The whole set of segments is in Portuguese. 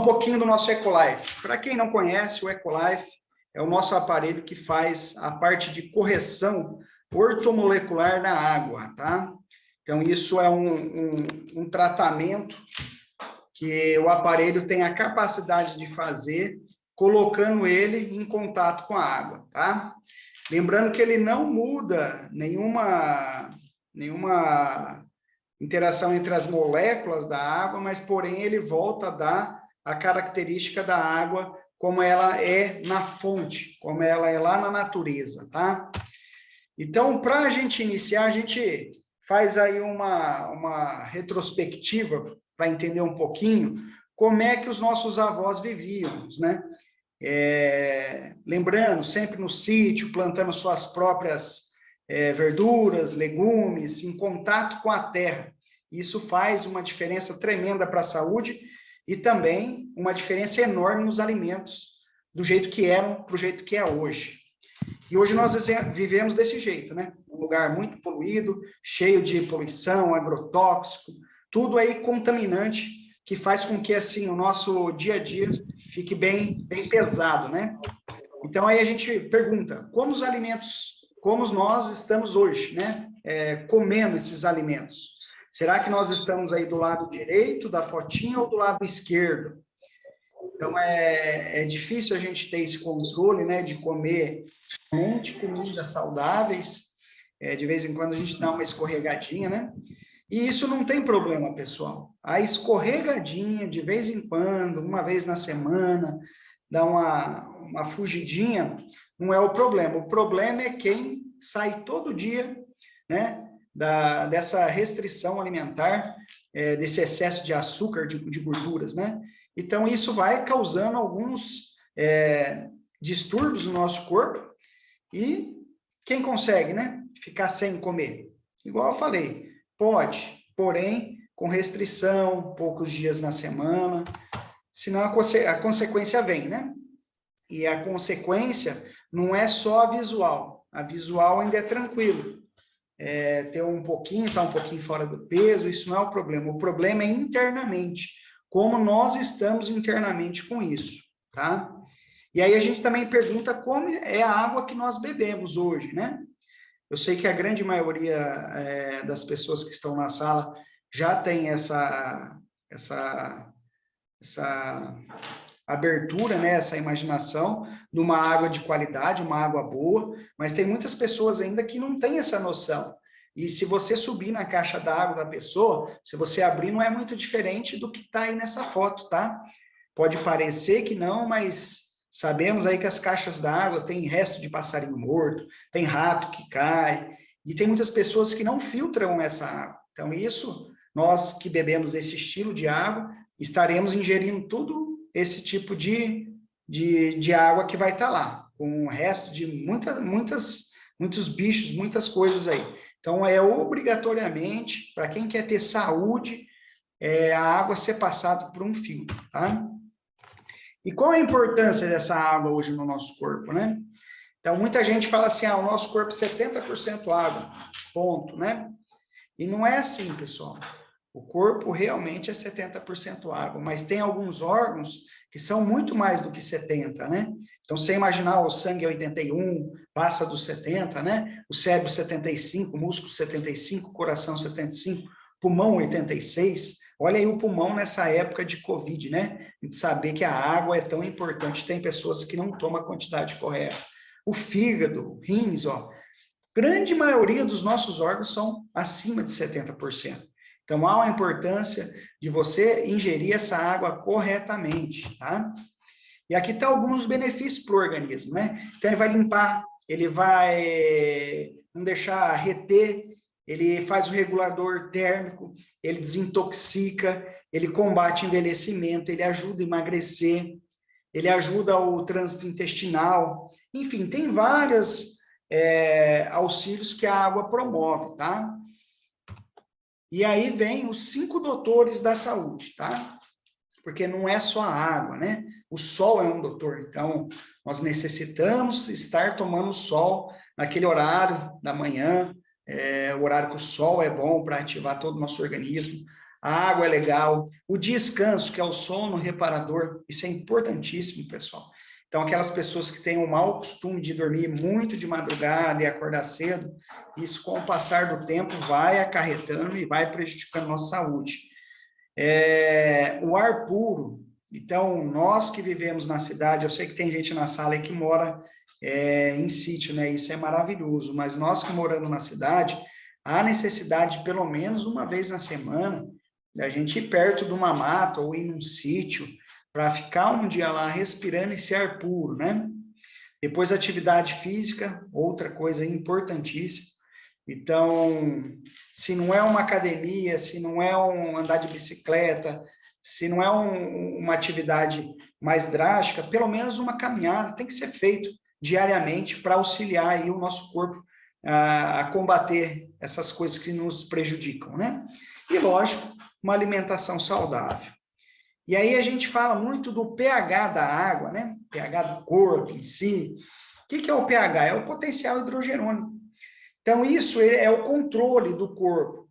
um pouquinho do nosso Ecolife. Para quem não conhece, o Ecolife é o nosso aparelho que faz a parte de correção ortomolecular na água, tá? Então, isso é um tratamento que o aparelho tem a capacidade de fazer, colocando ele em contato com a água, tá? Lembrando que ele não muda nenhuma interação entre as moléculas da água, mas, porém, ele volta a dar a característica da água como ela é na fonte, como ela é lá na natureza, tá? Então, para a gente iniciar, a gente faz aí uma retrospectiva para entender um pouquinho como é que os nossos avós viviam, né? Lembrando, sempre no sítio, plantando suas próprias verduras, legumes, em contato com a terra. Isso faz uma diferença tremenda para a saúde e também uma diferença enorme nos alimentos, do jeito que eram para o jeito que é hoje. E hoje nós vivemos desse jeito, né? Um lugar muito poluído, cheio de poluição, agrotóxico, tudo aí contaminante, que faz com que, assim, o nosso dia a dia fique bem pesado, né? Então, aí a gente pergunta, como nós estamos hoje, né? Comendo esses alimentos? Será que nós estamos aí do lado direito da fotinha ou do lado esquerdo? Então, é difícil a gente ter esse controle, né? De comer somente comidas saudáveis. De vez em quando a gente dá uma escorregadinha, né? E isso não tem problema, pessoal. A escorregadinha, de vez em quando, uma vez na semana, dá uma fugidinha, não é o problema. O problema é quem sai todo dia, né, dessa restrição alimentar, desse excesso de açúcar, de gorduras, né? Então, isso vai causando alguns distúrbios no nosso corpo e quem consegue, né, ficar sem comer? Igual eu falei, pode, porém, com restrição, poucos dias na semana, senão a consequência vem, né? E a consequência não é só a visual ainda é tranquilo. Ter um pouquinho, estar um pouquinho fora do peso, isso não é o problema é internamente, como nós estamos internamente com isso, tá? E aí a gente também pergunta como é a água que nós bebemos hoje, né? Eu sei que a grande maioria das pessoas que estão na sala já tem essa abertura, né, essa imaginação de uma água de qualidade, uma água boa, mas tem muitas pessoas ainda que não têm essa noção. E se você subir na caixa d'água da pessoa, se você abrir, não é muito diferente do que está aí nessa foto, tá? Pode parecer que não, mas sabemos aí que as caixas d'água têm resto de passarinho morto, tem rato que cai, e tem muitas pessoas que não filtram essa água. Então, isso, nós que bebemos esse estilo de água, estaremos ingerindo tudo esse tipo de água que vai estar lá, com o resto de muitos bichos, muitas coisas aí. Então, obrigatoriamente, para quem quer ter saúde, a água ser passada por um filtro, tá? E qual a importância dessa água hoje no nosso corpo, né? Então, muita gente fala assim, o nosso corpo é 70% água, ponto, né? E não é assim, pessoal. O corpo realmente é 70% água, mas tem alguns órgãos que são muito mais do que 70, né? Então, você imaginar, o sangue é 81, passa dos 70, né? O cérebro 75, o músculo 75, coração 75, pulmão 86. Olha aí o pulmão nessa época de Covid, né? De saber que a água é tão importante. Tem pessoas que não tomam a quantidade correta. O fígado, rins, grande maioria dos nossos órgãos são acima de 70%. Então, há uma importância de você ingerir essa água corretamente, tá? E aqui estão alguns benefícios para o organismo, né? Então, ele vai limpar, ele vai não deixar reter, ele faz o regulador térmico, ele desintoxica, ele combate envelhecimento, ele ajuda a emagrecer, ele ajuda o trânsito intestinal, enfim, tem vários auxílios que a água promove, tá? E aí vem os 5 doutores da saúde, tá? Porque não é só a água, né? O sol é um doutor, então nós necessitamos estar tomando sol naquele horário da manhã, o horário que o sol é bom para ativar todo o nosso organismo. a água é legal, o descanso, que é o sono reparador, isso é importantíssimo, pessoal. Então, aquelas pessoas que têm o mau costume de dormir muito de madrugada e acordar cedo, isso, com o passar do tempo, vai acarretando e vai prejudicando a nossa saúde. O ar puro, então, nós que vivemos na cidade, eu sei que tem gente na sala aí que mora em sítio, né? Isso é maravilhoso, mas nós que moramos na cidade, há necessidade, pelo menos uma vez na semana, da gente ir perto de uma mata ou ir num sítio, para ficar um dia lá respirando esse ar puro, né? Depois, atividade física, outra coisa importantíssima. Então, se não é uma academia, se não é um andar de bicicleta, se não é uma atividade mais drástica, pelo menos uma caminhada tem que ser feito diariamente para auxiliar aí o nosso corpo a combater essas coisas que nos prejudicam, né? E, lógico, uma alimentação saudável. E aí a gente fala muito do pH da água, né? pH do corpo em si. O que é o pH? É o potencial hidrogenônico. Então, isso é o controle do corpo.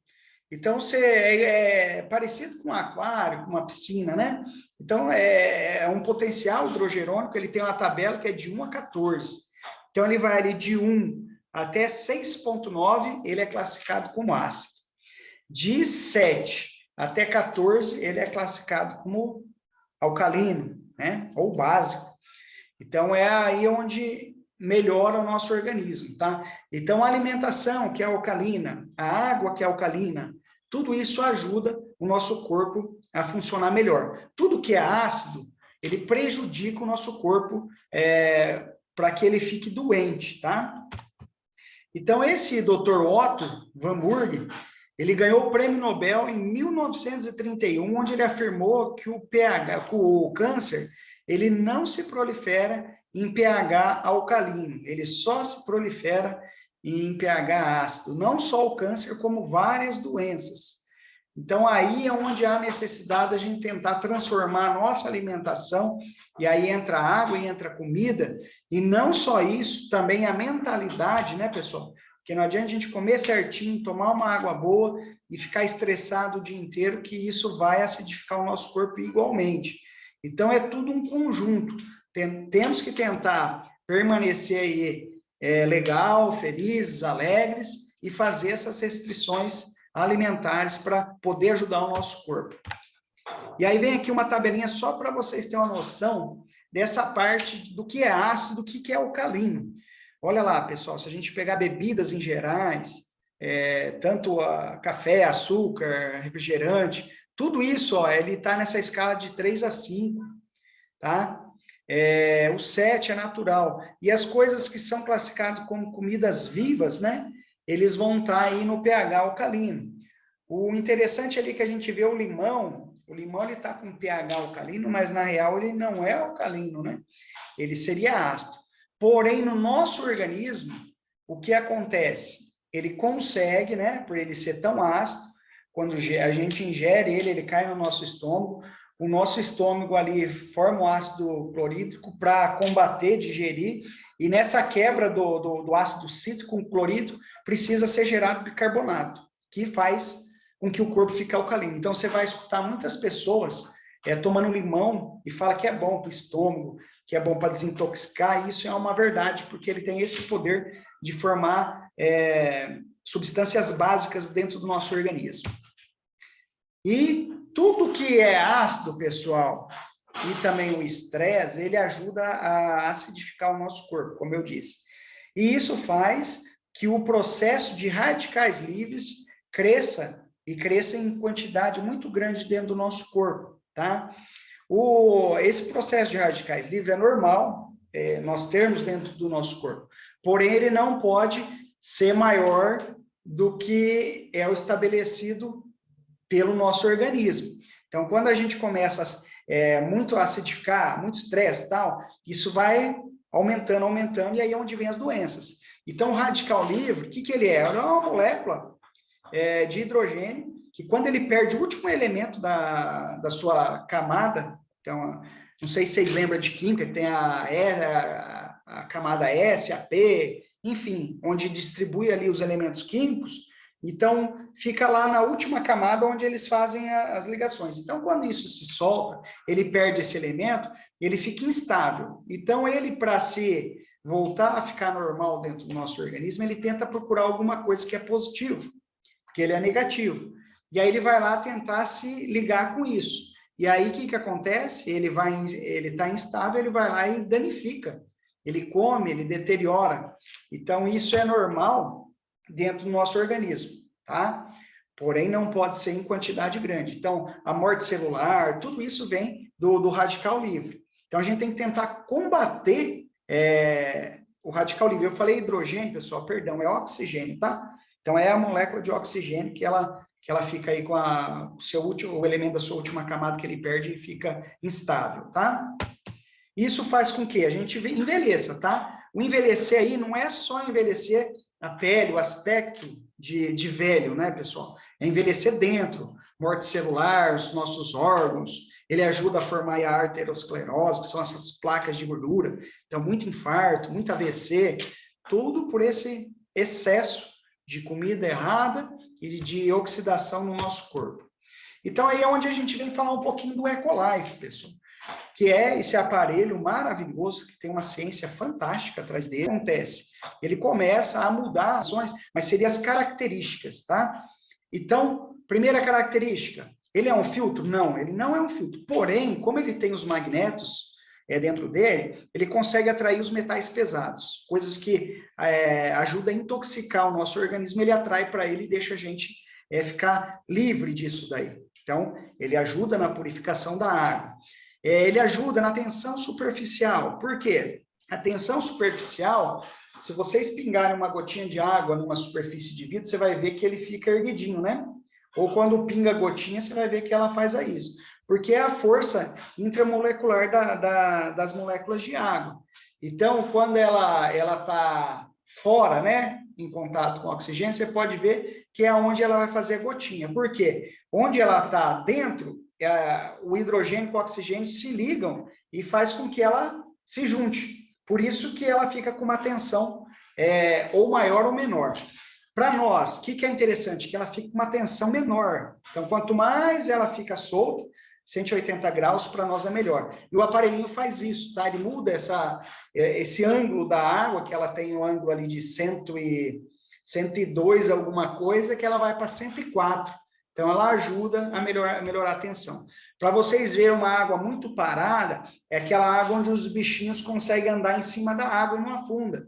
Então, é parecido com um aquário, com uma piscina, né? Então, é um potencial hidrogenônico, ele tem uma tabela que é de 1 a 14. Então, ele vai ali de 1 até 6,9, ele é classificado como ácido. De 7 até 14, ele é classificado como alcalino, né? Ou básico. Então, é aí onde melhora o nosso organismo, tá? Então, a alimentação, que é alcalina, a água, que é alcalina, tudo isso ajuda o nosso corpo a funcionar melhor. Tudo que é ácido, ele prejudica o nosso corpo para que ele fique doente, tá? Então, esse Dr. Otto Warburg, ele ganhou o Prêmio Nobel em 1931, onde ele afirmou que o câncer, ele não se prolifera em pH alcalino, ele só se prolifera em pH ácido, não só o câncer, como várias doenças. Então, aí é onde há necessidade de a gente tentar transformar a nossa alimentação, e aí entra a água e entra a comida, e não só isso, também a mentalidade, né, pessoal? Porque não adianta a gente comer certinho, tomar uma água boa e ficar estressado o dia inteiro, que isso vai acidificar o nosso corpo igualmente. Então, é tudo um conjunto. Temos que tentar permanecer aí legal, felizes, alegres, e fazer essas restrições alimentares para poder ajudar o nosso corpo. E aí vem aqui uma tabelinha só para vocês terem uma noção dessa parte do que é ácido, do que é alcalino. Olha lá, pessoal, se a gente pegar bebidas em gerais, tanto café, açúcar, refrigerante, tudo isso, ó, ele está nessa escala de 3 a 5, tá? O 7 é natural. E as coisas que são classificadas como comidas vivas, né? Eles vão estar aí no pH alcalino. O interessante ali que a gente vê o limão ele está com pH alcalino, mas na real ele não é alcalino, né? Ele seria ácido. Porém, no nosso organismo, o que acontece? Ele consegue, né, por ele ser tão ácido, quando a gente ingere ele cai no nosso estômago, o nosso estômago ali forma o ácido clorídrico para combater, digerir, e nessa quebra do ácido cítrico com clorídrico, precisa ser gerado bicarbonato, que faz com que o corpo fique alcalino. Então, você vai escutar muitas pessoas tomando limão e fala que é bom para o estômago, que é bom para desintoxicar, e isso é uma verdade, porque ele tem esse poder de formar substâncias básicas dentro do nosso organismo. E tudo que é ácido, pessoal, e também o estresse, ele ajuda a acidificar o nosso corpo, como eu disse. E isso faz que o processo de radicais livres cresça em quantidade muito grande dentro do nosso corpo, tá? Esse processo de radicais livres é normal, nós termos dentro do nosso corpo, porém ele não pode ser maior do que é o estabelecido pelo nosso organismo. Então, quando a gente começa muito a acidificar, muito estresse e tal, isso vai aumentando, e aí é onde vem as doenças. Então, o radical livre, o que ele é? Ele é uma molécula de hidrogênio, que quando ele perde o último elemento da sua camada, então, não sei se vocês lembram de química, tem a camada S, a P, enfim, onde distribui ali os elementos químicos, Então, fica lá na última camada onde eles fazem as ligações. Então, quando isso se solta, ele perde esse elemento, ele fica instável. Então, ele, para se voltar a ficar normal dentro do nosso organismo, ele tenta procurar alguma coisa que é positivo, porque ele é negativo. E aí ele vai lá tentar se ligar com isso. E aí, o que acontece? Ele está instável, ele vai lá e danifica. Ele come, ele deteriora. Então, isso é normal dentro do nosso organismo, tá? Porém, não pode ser em quantidade grande. Então, a morte celular, tudo isso vem do radical livre. Então, a gente tem que tentar combater o radical livre. Eu falei hidrogênio, pessoal, perdão, é oxigênio, tá? Então, é a molécula de oxigênio que ela fica aí com o elemento da sua última camada que ele perde e fica instável, tá? Isso faz com que a gente envelheça, tá? O envelhecer aí não é só envelhecer a pele, o aspecto de velho, né, pessoal? É envelhecer dentro, morte celular, os nossos órgãos, ele ajuda a formar a arteriosclerose, que são essas placas de gordura, então muito infarto, muito AVC, tudo por esse excesso de comida errada e de oxidação no nosso corpo. Então aí é onde a gente vem falar um pouquinho do Ecolife, pessoal, que é esse aparelho maravilhoso, que tem uma ciência fantástica atrás dele. O que acontece? Ele começa a mudar as ações, mas seriam as características, tá? Então, primeira característica, ele é um filtro? Não, ele não é um filtro. Porém, como ele tem os magnetos dentro dele, ele consegue atrair os metais pesados, coisas que ajudam a intoxicar o nosso organismo, ele atrai para ele e deixa a gente ficar livre disso daí. Então, ele ajuda na purificação da água. Ele ajuda na tensão superficial. Por quê? A tensão superficial, se vocês pingarem uma gotinha de água numa superfície de vidro, você vai ver que ele fica erguidinho, né? Ou quando pinga a gotinha, você vai ver que ela faz isso. Porque é a força intramolecular das moléculas de água. Então, quando ela está fora, né, em contato com o oxigênio, você pode ver que é onde ela vai fazer a gotinha. Por quê? Onde ela está dentro, o hidrogênio com o oxigênio se ligam e faz com que ela se junte. Por isso que ela fica com uma tensão ou maior ou menor. Para nós, o que é interessante? Que ela fica com uma tensão menor. Então, quanto mais ela fica solta, 180 graus, para nós é melhor. E o aparelhinho faz isso, tá? Ele muda esse ângulo da água, que ela tem um ângulo ali de 102 alguma coisa, que ela vai para 104. Então, ela ajuda a melhorar a tensão. Para vocês verem uma água muito parada, é aquela água onde os bichinhos conseguem andar em cima da água e não afunda,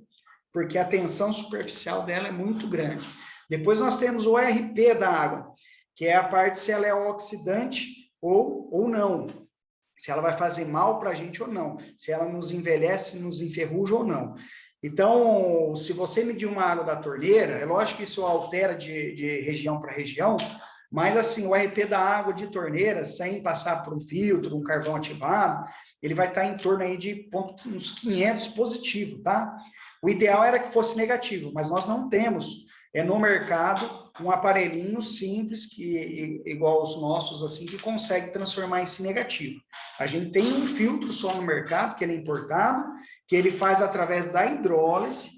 porque a tensão superficial dela é muito grande. Depois nós temos o RP da água, que é a parte se ela é oxidante ou não, se ela vai fazer mal para a gente ou não, se ela nos envelhece, nos enferruja ou não. Então, se você medir uma água da torneira, é lógico que isso altera de região para região, mas assim, o RP da água de torneira, sem passar por um filtro, um carvão ativado, ele vai estar em torno aí de uns 500 positivo, tá? O ideal era que fosse negativo, mas nós não temos no mercado um aparelhinho simples, igual os nossos, assim, que consegue transformar isso em negativo. A gente tem um filtro só no mercado, que ele é importado, que ele faz através da hidrólise,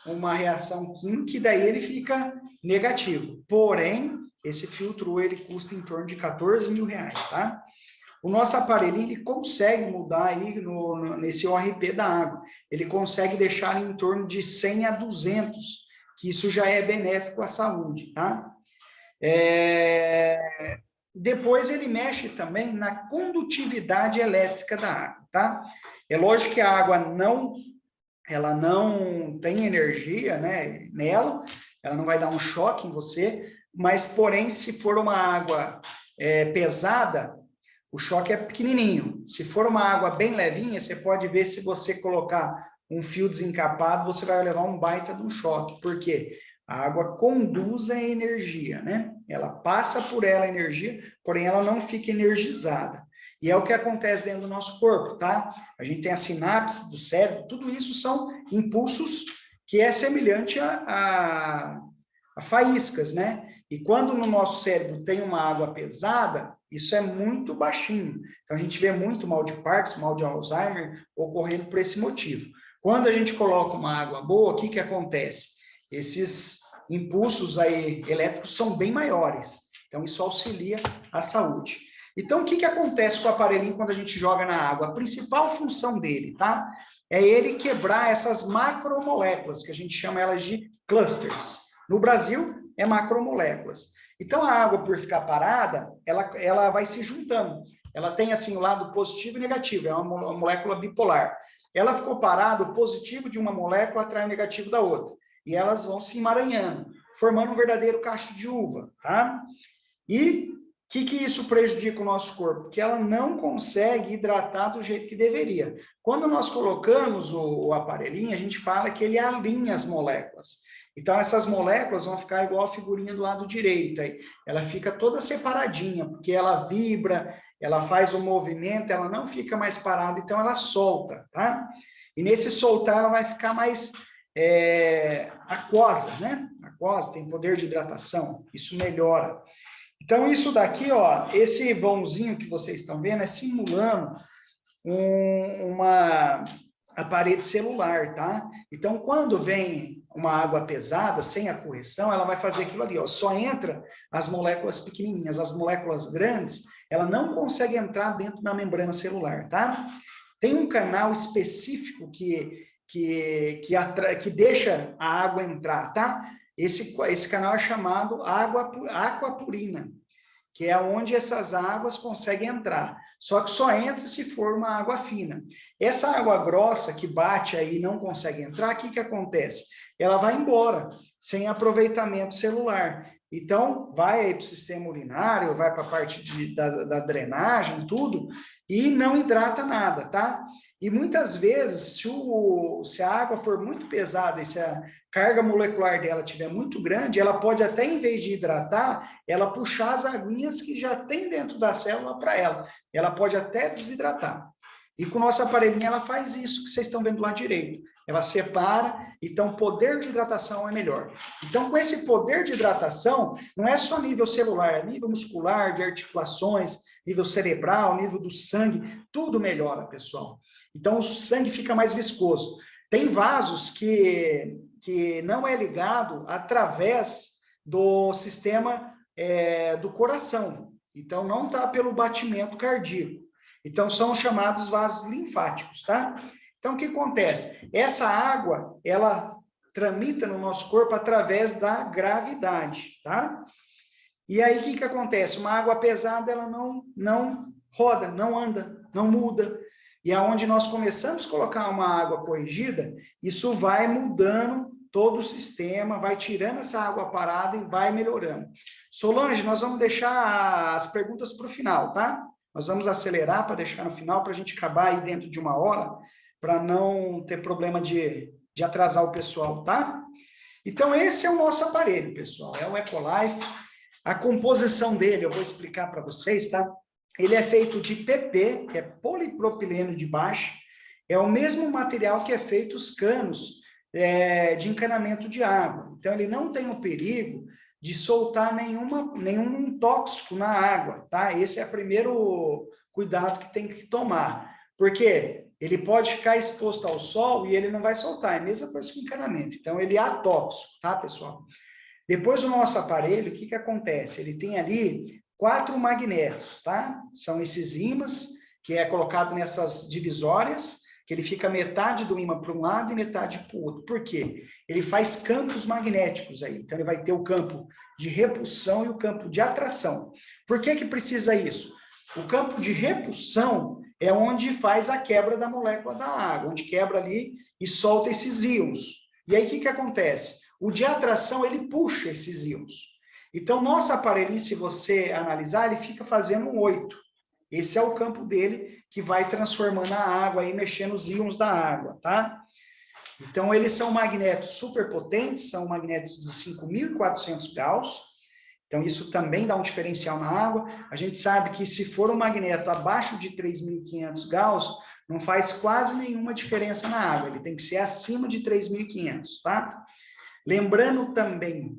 uma reação química, e daí ele fica negativo. Porém, esse filtro, ele custa em torno de 14 mil reais, tá? O nosso aparelhinho, ele consegue mudar aí nesse ORP da água. Ele consegue deixar em torno de 100 a 200, que isso já é benéfico à saúde, tá? Depois ele mexe também na condutividade elétrica da água, tá? É lógico que a água ela não tem energia, né, nela, ela não vai dar um choque em você, mas, porém, se for uma água pesada, o choque é pequenininho. Se for uma água bem levinha, você pode ver, se você colocar um fio desencapado, você vai levar um baita de um choque. Por quê? A água conduz a energia, né? Ela passa por ela a energia, porém ela não fica energizada. E é o que acontece dentro do nosso corpo, tá? A gente tem a sinapse do cérebro, tudo isso são impulsos que é semelhante a faíscas, né? E quando no nosso cérebro tem uma água pesada, isso é muito baixinho. Então, a gente vê muito mal de Parkinson, mal de Alzheimer, ocorrendo por esse motivo. Quando a gente coloca uma água boa, o que acontece? Esses impulsos aí elétricos são bem maiores. Então, isso auxilia a saúde. Então, o que acontece com o aparelhinho quando a gente joga na água? A principal função dele, tá? É ele quebrar essas macromoléculas, que a gente chama elas de clusters. No Brasil, é macromoléculas. Então, a água, por ficar parada, ela vai se juntando. Ela tem, assim, o lado positivo e negativo, é uma molécula bipolar. Ela ficou parada, o positivo de uma molécula atrai o negativo da outra. E elas vão se emaranhando, formando um verdadeiro cacho de uva, tá? E o que isso prejudica o nosso corpo? Porque ela não consegue hidratar do jeito que deveria. Quando nós colocamos o aparelhinho, a gente fala que ele alinha as moléculas. Então, essas moléculas vão ficar igual a figurinha do lado direito. Aí. Ela fica toda separadinha, porque ela vibra, ela faz o movimento, ela não fica mais parada, então ela solta, tá? E nesse soltar, ela vai ficar mais aquosa, né? Aquosa, tem poder de hidratação, isso melhora. Então, isso daqui, ó, esse vãozinho que vocês estão vendo é simulando a parede celular, tá? Então, quando vem uma água pesada, sem a correção, ela vai fazer aquilo ali, ó, só entra as moléculas pequenininhas, as moléculas grandes, ela não consegue entrar dentro da membrana celular, tá? Tem um canal específico que deixa a água entrar, tá? Esse canal é chamado aquaporina, que é onde essas águas conseguem entrar. Só que só entra se for uma água fina. Essa água grossa que bate aí e não consegue entrar, o que acontece? Ela vai embora, sem aproveitamento celular. Então, vai aí para o sistema urinário, vai para a parte da drenagem, tudo, e não hidrata nada, tá? E muitas vezes, se a água for muito pesada e se a carga molecular dela estiver muito grande, ela pode até, em vez de hidratar, ela puxar as aguinhas que já tem dentro da célula para ela. Ela pode até desidratar. E com o nosso aparelhinho, ela faz isso que vocês estão vendo lá direito. Ela separa, então o poder de hidratação é melhor. Então, com esse poder de hidratação, não é só nível celular, é nível muscular, de articulações, nível cerebral, nível do sangue, tudo melhora, pessoal. Então, o sangue fica mais viscoso. Tem vasos que não é ligado através do sistema do coração. Então, não está pelo batimento cardíaco. Então, são chamados vasos linfáticos, tá? Então, o que acontece? Essa água, ela tramita no nosso corpo através da gravidade, tá? E aí, o que acontece? Uma água pesada, ela não roda, não anda, não muda. E aonde nós começamos a colocar uma água corrigida, isso vai mudando todo o sistema, vai tirando essa água parada e vai melhorando. Solange, nós vamos deixar as perguntas para o final, tá? Nós vamos acelerar para deixar no final, para a gente acabar aí dentro de 1 hora, para não ter problema de atrasar o pessoal, tá? Então, esse é o nosso aparelho, pessoal, é o Ecolife. A composição dele, eu vou explicar para vocês, tá? Ele é feito de PP, que é polipropileno de baixa, é o mesmo material que é feito os canos de encanamento de água. Então, ele não tem o perigo de soltar nenhum tóxico na água, tá? Esse é o primeiro cuidado que tem que tomar. Porque ele pode ficar exposto ao sol e ele não vai soltar, é a mesma coisa que o encanamento. Então, ele é atóxico, tá, pessoal? Depois, o nosso aparelho, o que acontece? Ele tem ali 4 magnetos, tá? São esses ímãs, que é colocado nessas divisórias, que ele fica metade do ímã para um lado e metade para o outro. Por quê? Ele faz campos magnéticos aí. Então, ele vai ter o campo de repulsão e o campo de atração. Por que precisa isso? O campo de repulsão é onde faz a quebra da molécula da água, onde quebra ali e solta esses íons. E aí, o que acontece? O de atração, ele puxa esses íons. Então, nosso aparelhinho, se você analisar, ele fica fazendo um 8. Esse é o campo dele, que vai transformando a água e mexendo os íons da água, tá? Então, eles são magnetos super potentes, são magnetos de 5.400 Gauss. Então, isso também dá um diferencial na água. A gente sabe que se for um magneto abaixo de 3.500 Gauss, não faz quase nenhuma diferença na água. Ele tem que ser acima de 3.500, tá? Lembrando também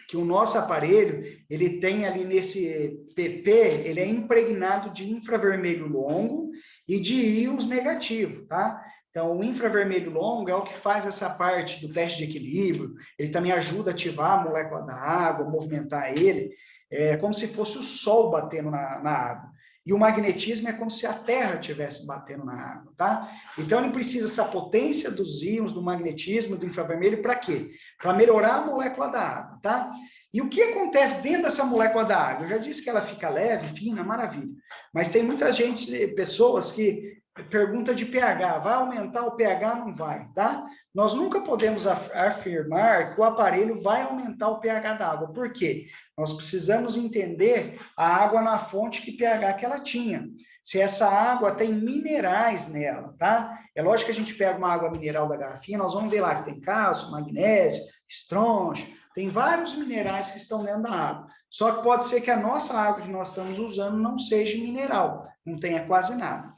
que o nosso aparelho, ele tem ali nesse PP, ele é impregnado de infravermelho longo e de íons negativos, tá? Então, o infravermelho longo é o que faz essa parte do teste de equilíbrio, ele também ajuda a ativar a molécula da água, movimentar ele, como se fosse o sol batendo na água. E o magnetismo é como se a Terra estivesse batendo na água, tá? Então, ele precisa essa potência dos íons, do magnetismo, do infravermelho, para quê? Para melhorar a molécula da água, tá? E o que acontece dentro dessa molécula da água? Eu já disse que ela fica leve, fina, maravilha. Mas tem muita gente, pessoas que pergunta de pH, vai aumentar o pH? Não vai, tá? Nós nunca podemos afirmar que o aparelho vai aumentar o pH da água. Por quê? Nós precisamos entender a água na fonte, que pH que ela tinha. Se essa água tem minerais nela, tá? É lógico que a gente pega uma água mineral da garrafinha, nós vamos ver lá que tem cálcio, magnésio, estronço, tem vários minerais que estão dentro da água. Só que pode ser que a nossa água que nós estamos usando não seja mineral, não tenha quase nada.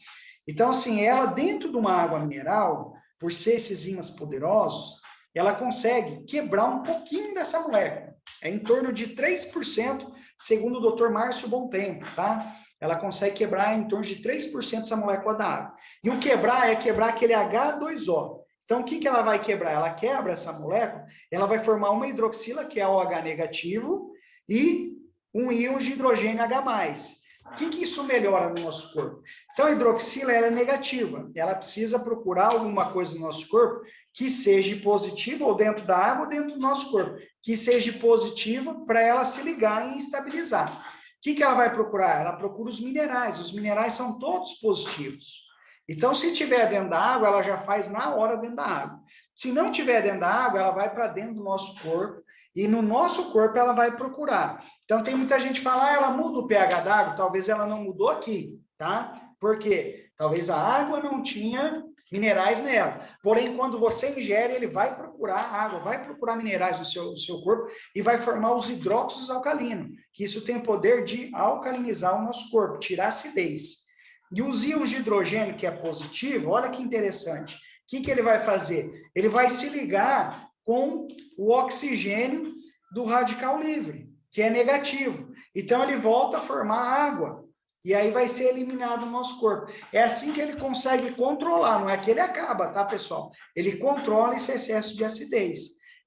Então, assim, ela dentro de uma água mineral, por ser esses ímãs poderosos, ela consegue quebrar um pouquinho dessa molécula. É em torno de 3%, segundo o Dr. Márcio Bontempo, tá? Ela consegue quebrar em torno de 3% dessa molécula da água. E o quebrar é quebrar aquele H2O. Então, o que ela vai quebrar? Ela quebra essa molécula, ela vai formar uma hidroxila, que é o H negativo, e um íon de hidrogênio H+. O que isso melhora no nosso corpo? Então, a hidroxila ela é negativa. Ela precisa procurar alguma coisa no nosso corpo que seja positiva, ou dentro da água, ou dentro do nosso corpo, que seja positiva para ela se ligar e estabilizar. O que ela vai procurar? Ela procura os minerais. Os minerais são todos positivos. Então, se tiver dentro da água, ela já faz na hora dentro da água. Se não tiver dentro da água, ela vai para dentro do nosso corpo, e no nosso corpo ela vai procurar. Então, tem muita gente que fala, ela muda o pH da água, talvez ela não mudou aqui, tá? Por quê? Talvez a água não tinha minerais nela. Porém, quando você ingere, ele vai procurar água, vai procurar minerais no seu corpo e vai formar os hidróxidos alcalinos, que isso tem o poder de alcalinizar o nosso corpo, tirar a acidez. E os íons de hidrogênio, que é positivo, olha que interessante. O que ele vai fazer? Ele vai se ligar com o oxigênio do radical livre, que é negativo. Então, ele volta a formar água. E aí vai ser eliminado no nosso corpo. É assim que ele consegue controlar, não é que ele acaba, tá, pessoal? Ele controla esse excesso de acidez.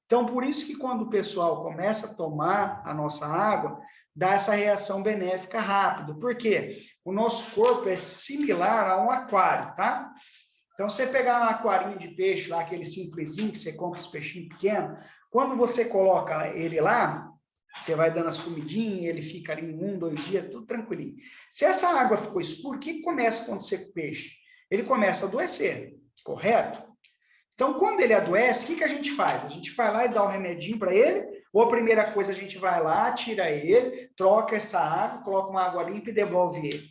Então, por isso que quando o pessoal começa a tomar a nossa água, dá essa reação benéfica rápido. Por quê? O nosso corpo é similar a um aquário, tá? Então, você pegar um aquarinho de peixe lá, aquele simplesinho que você compra os peixinhos pequenos, quando você coloca ele lá, você vai dando as comidinhas, ele fica ali 1, 2 dias, tudo tranquilinho. Se essa água ficou escura, o que começa a acontecer com o peixe? Ele começa a adoecer, correto? Então, quando ele adoece, o que a gente faz? A gente vai lá e dá um remedinho para ele, ou a primeira coisa, a gente vai lá, tira ele, troca essa água, coloca uma água limpa e devolve ele.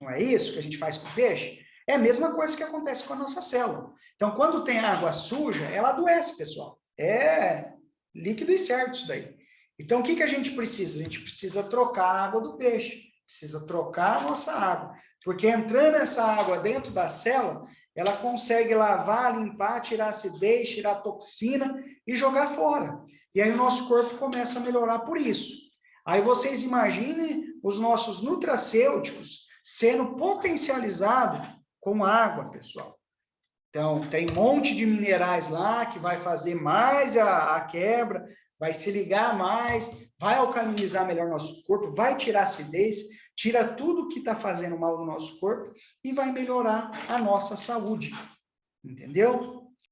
Não é isso que a gente faz com o peixe? É a mesma coisa que acontece com a nossa célula. Então, quando tem água suja, ela adoece, pessoal. É líquido e certo isso daí. Então, o que a gente precisa? A gente precisa trocar a água do peixe, precisa trocar a nossa água, porque entrando essa água dentro da célula, ela consegue lavar, limpar, tirar a acidez, tirar a toxina e jogar fora. E aí o nosso corpo começa a melhorar por isso. Aí vocês imaginem os nossos nutracêuticos sendo potencializados com água, pessoal. Então, tem um monte de minerais lá que vai fazer mais a quebra, vai se ligar mais, vai alcalinizar melhor nosso corpo, vai tirar acidez, tira tudo que está fazendo mal no nosso corpo e vai melhorar a nossa saúde. Entendeu?